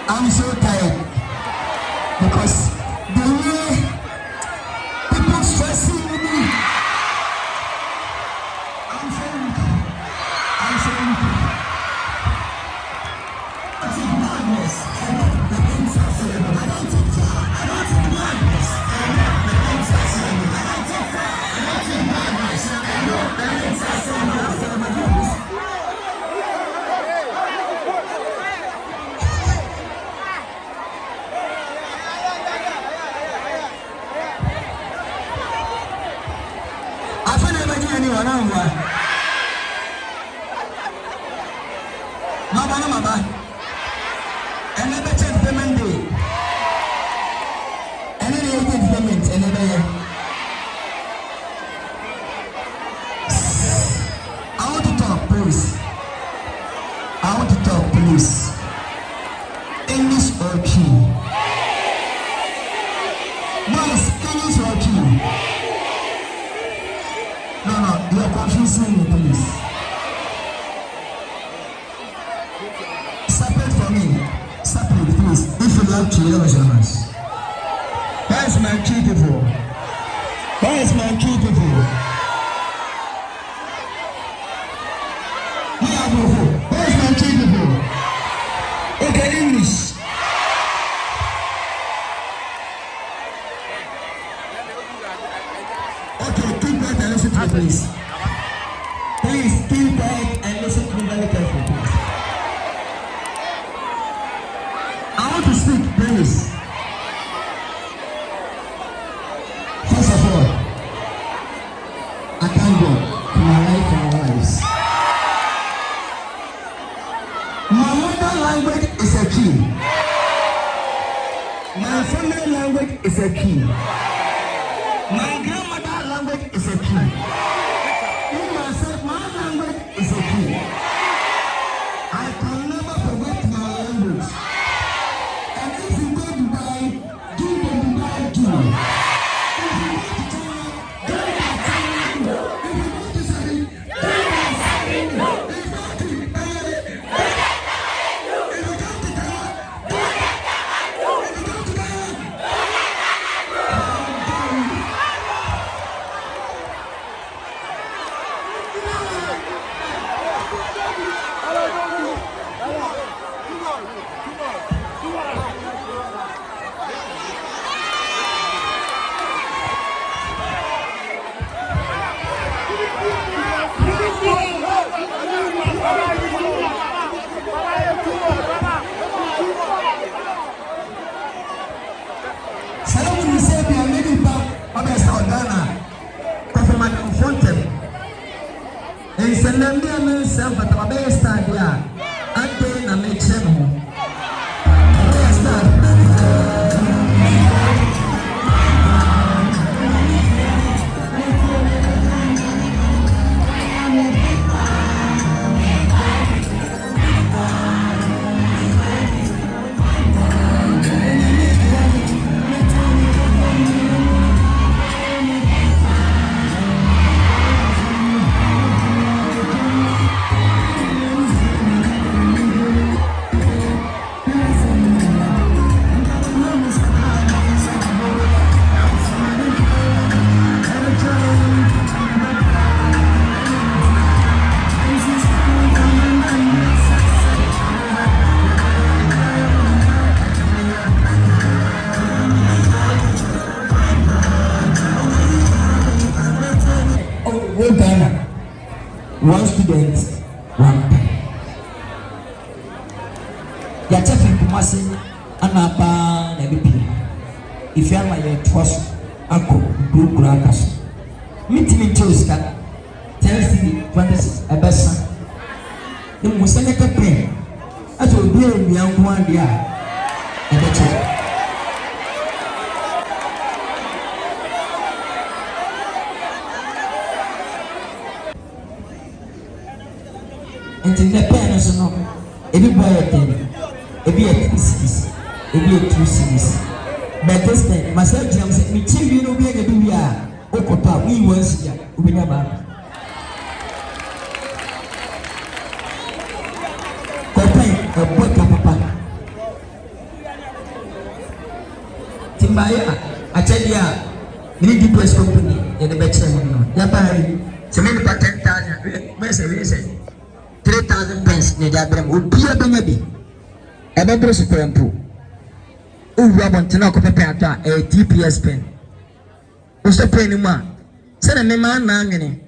I'm so tired because the way people stressing me. I'm so weak. I'm so weak. I don't take madness. I don't take madness. Mama, and never check payment day. And then you get payment and then I want to talk, please. I want to talk, please. English or key? Boys, English or key? No, you are confusing me, please. Separate for me. Separate, please. If you love key, where is my key people? Where is my key people? Where is my key people? Okay, English. Okay, keep quiet and listen to me, please. Please keep quiet and listen to me very carefully, please. I want to speak, please. First of all, I thank God for my life and our lives. My mother language is a key. My family language is a key. My grandmother language is a key. In myself, my language is a key. I can never forget my language. And if you go to Dubai, do the Dubai tour. If you go to China, do the China tour. If you go to Saudi, do the Saudi tour. If you go to Italy, do the Italy tour. If you go to Taiwan, do the Taiwan tour. If you go to Ghana, do the Ghana tour. Salamu nisebi ya medipa wabesa wadana kufuma ni mfonte Nsenambia mensa mfata wabaya stadia ante na mechemu wabaya stadia one student, one pen. Yachafi Kumasi, Anapa, Nebipi. If you are my trust, Uncle, Blue Gragas. Meeting in Tuesday, Tennessee, 26, a best. The Musanaka pen. As will be a young one, dear. And the child. And in the parents, no, every boy a thing, every 3 cities, every 2 cities. But this time, myself, James said, me, you know, we are going to be a Okota, we was here, we never. Copain, a boy, papa. Timbaya, I tell you, we need DPS company in the best one. Yapari, so many for 10,000. Where's it? 3,000 pence near Jabram would be a baby. A better super pool. Oh, Robin to knock up a DPS pen. What's the penny man? Send a man nangany.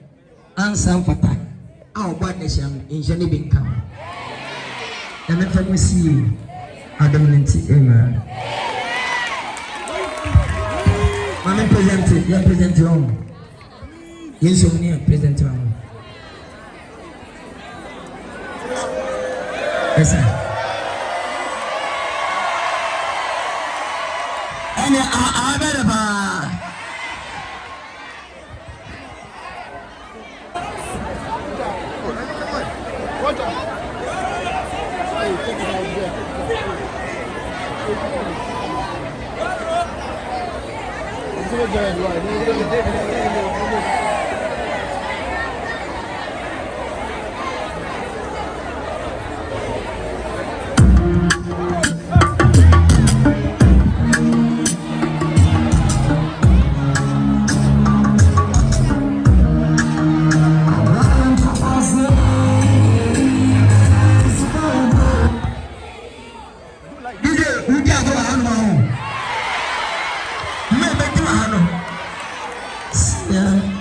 Answer for time. Our what nation in Jenny come. And then from we see Adam and Amen. Mamma present, you present your own. Yes, only present your own. Yes, sir. And I better. Yeah.